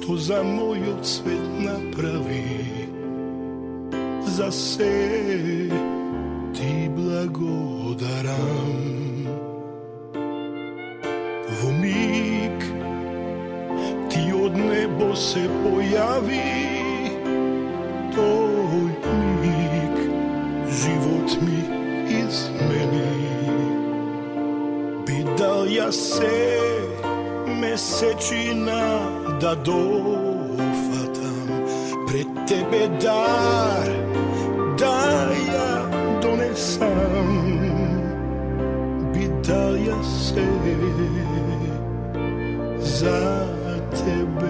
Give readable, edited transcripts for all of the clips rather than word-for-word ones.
što za moj cvet napravi, za se ti blagodaram. Во миг ti od nebo se pojavi, toj mig život mi izmeni. Bi dal ja se mesečina da dofatam pred tebe dar, da ja donesam. Bi dal ja se za tebe.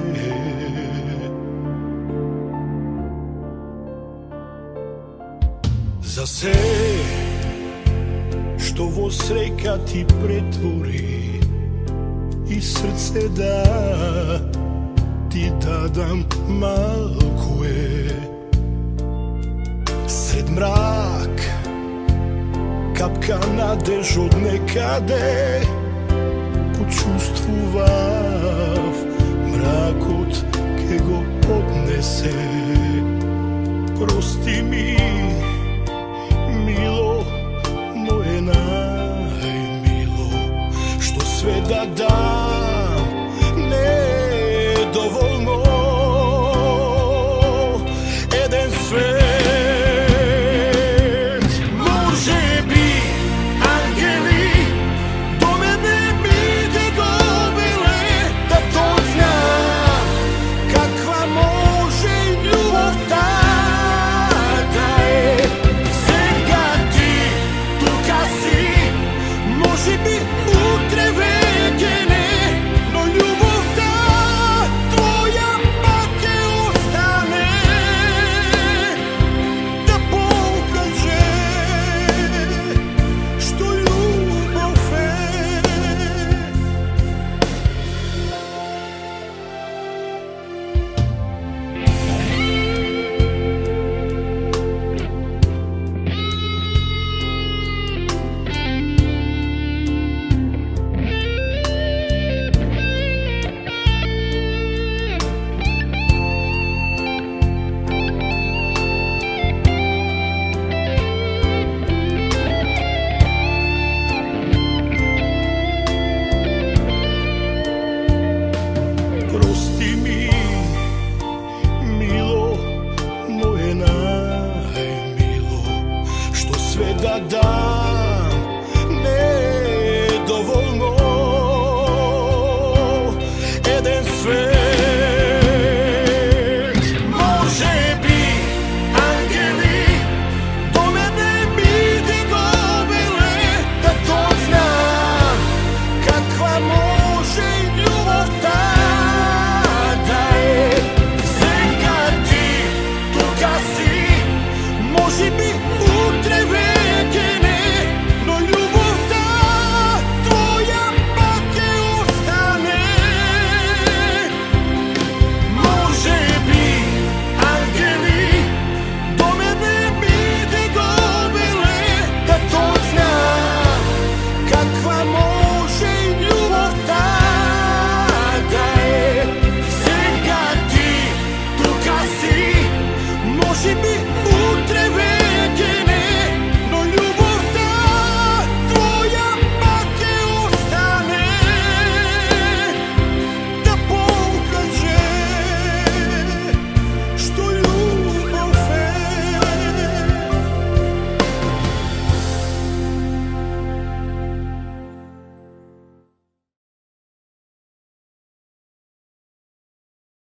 Za se što vo sreka ti pretvori i srce da ti dadam malkuje. Sred mrak kapka nadež od nekade, počustvovať